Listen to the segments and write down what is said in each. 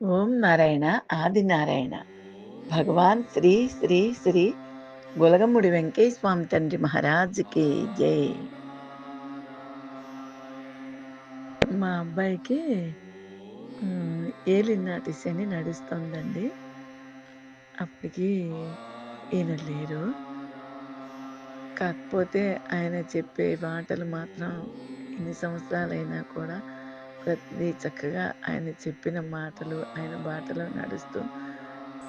ఓం నారాయణ ఆది నారాయణ భగవాన్ శ్రీ శ్రీ శ్రీ గొలగముడి వెంకయ్య స్వామి తండ్రి మహారాజుకి జై. మా అబ్బాయికి ఏలినాటి శని నడుస్తుందండి. అప్పటికి ఈయన లేరు. కాకపోతే ఆయన చెప్పే మాటలు మాత్రం ఇన్ని సంవత్సరాలైనా కూడా ప్రతిదీ చక్కగా ఆయన చెప్పిన మాటలు ఆయన బాటలో నడుస్తూ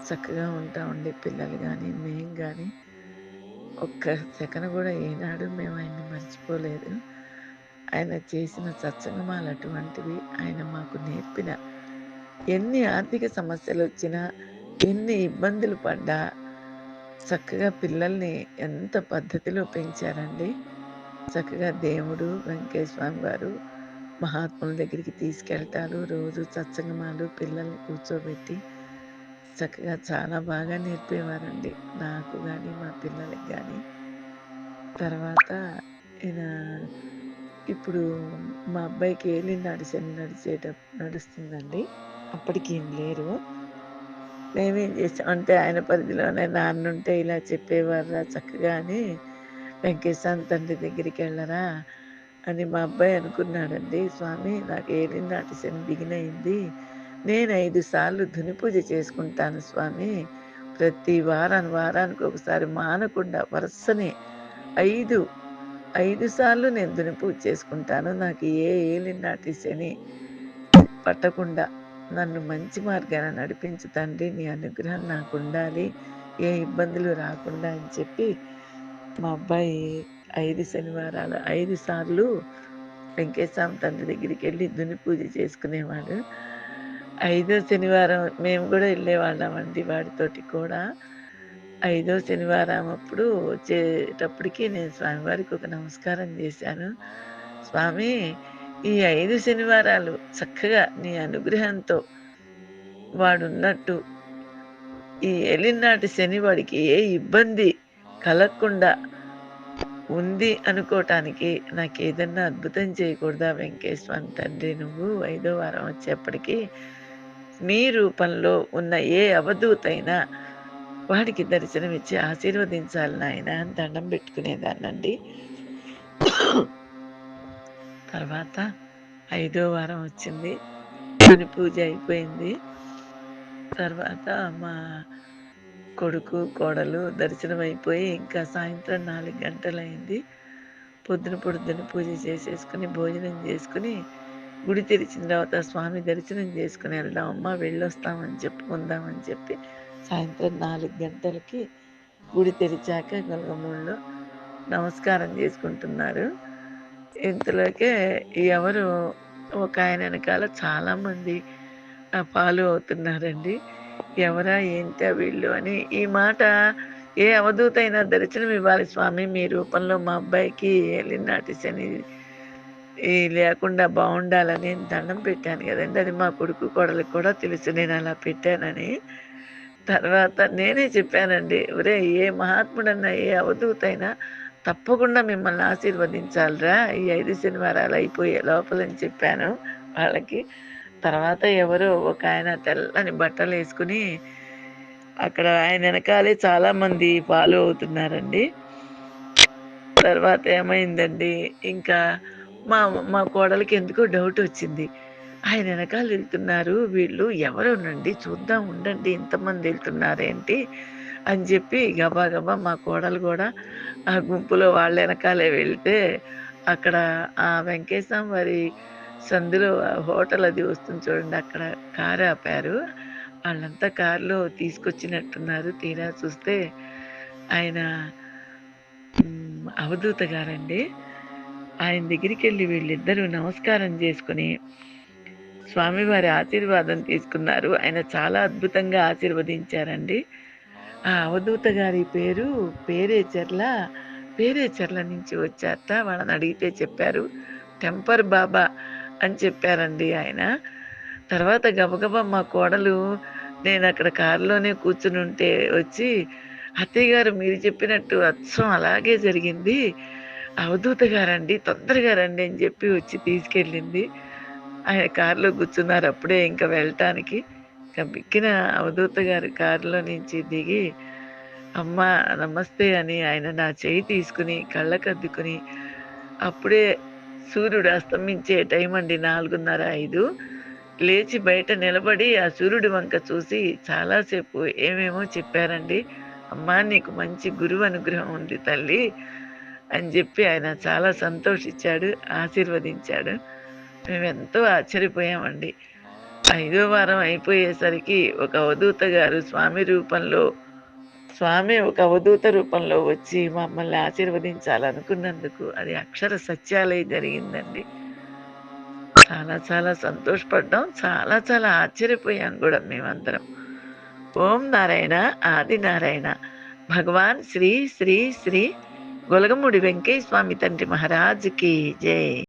చక్కగా ఉంటామండి. పిల్లలు కానీ మేము కానీ ఒక్క సెకను కూడా ఏనాడు మేము ఆయన్ని మర్చిపోలేదు. ఆయన చేసిన సత్సంగమాలు అటువంటివి. ఆయన మాకు నేర్పిన ఎన్ని ఆర్థిక సమస్యలు వచ్చినా ఎన్ని ఇబ్బందులు పడ్డా చక్కగా పిల్లల్ని ఎంత పద్ధతిలో పెంచారండి. చక్కగా దేవుడు వెంకయ్య స్వామి వారు మహాత్ముల దగ్గరికి తీసుకెళ్తారు. రోజు సత్సంగమాలు పిల్లల్ని కూర్చోబెట్టి చక్కగా చాలా బాగా నేర్పేవారండి. నాకు కానీ మా పిల్లలకి కానీ. తర్వాత ఈయన ఇప్పుడు మా అబ్బాయికి ఏలినాటి శని నడుస్తుందండి. అప్పటికి ఈయన లేరు. మేమేం చేసామంటే ఆయన పరిధిలోనే నాన్నుంటే ఇలా చెప్పేవారురా చక్కగా అని వెంకటేశ్వర తండ్రి దగ్గరికి వెళ్ళరా అని మా అబ్బాయి అనుకున్నాడండి. స్వామి నాకు ఏలినాటి శని బిగినయింది. నేను 5 సార్లు ధుని పూజ చేసుకుంటాను స్వామి. ప్రతి వారానికి ఒకసారి మానకుండా వరుసనే 5, 5 సార్లు నేను ధుని పూజ చేసుకుంటాను. నాకు ఏ ఏలినాటి శని పట్టకుండా నన్ను మంచి మార్గాన నడిపించు తండ్రి. నీ అనుగ్రహం నాకుండాలి. ఏ ఇబ్బందులు రాకుండా అని చెప్పి మా అబ్బాయి 5 శనివారాలు 5 సార్లు వెంకటేశ్వర తండ్రి దగ్గరికి వెళ్ళి ధుని పూజ చేసుకునేవాడు. 5వ శనివారం మేము కూడా వెళ్ళేవాళ్ళమండి వాడితోటి కూడా. 5వ శనివారం అప్పుడు వచ్చేటప్పటికి నేను స్వామివారికి ఒక నమస్కారం చేశాను. స్వామి ఈ 5 శనివారాలు చక్కగా నీ అనుగ్రహంతో వాడున్నట్టు ఈ ఏలినాటి శని వాడికి ఏ ఇబ్బంది కలగకుండా ఉంది అనుకోవటానికి నాకేదన్నా అద్భుతం చేయకూడదా వెంకటేశ్వర తండ్రి? నువ్వు 5వ వారం వచ్చేప్పటికి మీ రూపంలో ఉన్న ఏ అవధూతైనా వాడికి దర్శనమిచ్చి ఆశీర్వదించాలి నాయన అని దండం పెట్టుకునేదాన్నండి. తర్వాత 5వ వారం వచ్చింది. ధుని పూజ అయిపోయింది. తర్వాత మా కొడుకు కోడలు దర్శనం అయిపోయి ఇంకా సాయంత్రం 4 గంటలైంది. పొద్దున పూజ చేసేసుకుని భోజనం చేసుకుని గుడి తెరిచిన తర్వాత స్వామి దర్శనం చేసుకుని వెళ్దాం అమ్మా వెళ్ళొస్తామని చెప్పుకుందామని చెప్పి సాయంత్రం 4 గంటలకి గుడి తెరిచాక గొలగమూడిలో నమస్కారం చేసుకుంటున్నారు. ఇంతలోకే ఎవరు ఒక ఆయన వెనకాల చాలామంది ఫాలో అవుతున్నారండి. ఎవరా ఏంటా వీళ్ళు అని. ఈ మాట ఏ అవధూతైనా దర్శనం ఇవ్వాలి స్వామి మీ రూపంలో మా అబ్బాయికి ఏలినాటి శని లేకుండా బాగుండాలని దండం పెట్టాను కదండి. అది మా కొడుకు కోడలికి కూడా తెలుసు నేను అలా పెట్టానని. తర్వాత నేనే చెప్పానండి, ఒరే ఏ మహాత్ముడన్నా ఏ అవధూతైనా తప్పకుండా మిమ్మల్ని ఆశీర్వదించాలిరా ఈ 5 శనివారాలు అయిపోయే లోపలని చెప్పాను వాళ్ళకి. తర్వాత ఎవరో ఒక ఆయన తెల్లని బట్టలు వేసుకుని అక్కడ ఆయన వెనకాలే చాలా మంది ఫాలో అవుతున్నారండి. తర్వాత ఏమైందండి, ఇంకా మా మా కోడలికి ఎందుకో డౌట్ వచ్చింది. ఆయన వెనకాల వెళ్తున్నారు వీళ్ళు ఎవరోనండి చూద్దాం ఉండండి ఇంతమంది వెళ్తున్నారేంటి అని చెప్పి గబా మా కోడలు కూడా ఆ గుంపులో వాళ్ళ వెనకాలే వెళ్తే అక్కడ ఆ వెంకటేశ్వర వారి సందులో హోటల్ అది వస్తుంది చూడండి, అక్కడ కారు ఆపారు. వాళ్ళంతా కారులో తీసుకొచ్చినట్టున్నారు. తీరా చూస్తే ఆయన అవధూత గారండి. ఆయన దగ్గరికెళ్ళి వీళ్ళిద్దరూ నమస్కారం చేసుకుని స్వామివారి ఆశీర్వాదం తీసుకున్నారు. ఆయన చాలా అద్భుతంగా ఆశీర్వదించారండి. ఆ అవధూత గారి పేరు పేరేచెర్ల నుంచి వచ్చారట. వాళ్ళని అడిగితే చెప్పారు టెంపర్ బాబా అని చెప్పారండి ఆయన. తర్వాత గబగబా మా కోడలు నేను అక్కడ కారులోనే కూర్చుని ఉంటే వచ్చి, అత్తయ్య గారు మీరు చెప్పినట్టు అచ్చం అలాగే జరిగింది. అవధూత గారండి తొందరగా రండి అని చెప్పి వచ్చి తీసుకెళ్ళింది. ఆయన కారులో కూర్చున్నారు అప్పుడే ఇంకా వెళ్ళటానికి. బిక్కిన అవధూత గారు కారులో నుంచి దిగి, "అమ్మా నమస్తే" అని ఆయన నా చెయ్యి తీసుకొని కళ్ళకద్దుకొని, అప్పుడే సూర్యుడు అస్తమించే టైమండి 4:30, 5. లేచి బయట నిలబడి ఆ సూర్యుడి వంక చూసి చాలా సేపు ఏమేమో చెప్పారండి. "అమ్మా నీకు మంచి గురువు అనుగ్రహం ఉంది తల్లి" అని జెప్పి ఆయన చాలా సంతోషిచ్చాడు, ఆశీర్వదించాడు. మేమెంతో ఆశ్చర్యపోయామండి. ఐదో వారం అయిపోయేసరికి ఒక అవధూత గారు స్వామి ఒక అవధూత రూపంలో వచ్చి మమ్మల్ని ఆశీర్వదించాలనుకున్నందుకు అది అక్షర సత్యాలే జరిగిందండి. చాలా చాలా సంతోషపడ్డాం. చాలా చాలా ఆశ్చర్యపోయాం గూడా మేమందరం. ఓం నారాయణ ఆది నారాయణ. భగవాన్ శ్రీ శ్రీ శ్రీ గొలగమూడి వెంకయ్య స్వామి తండ్రి మహారాజుకి జై.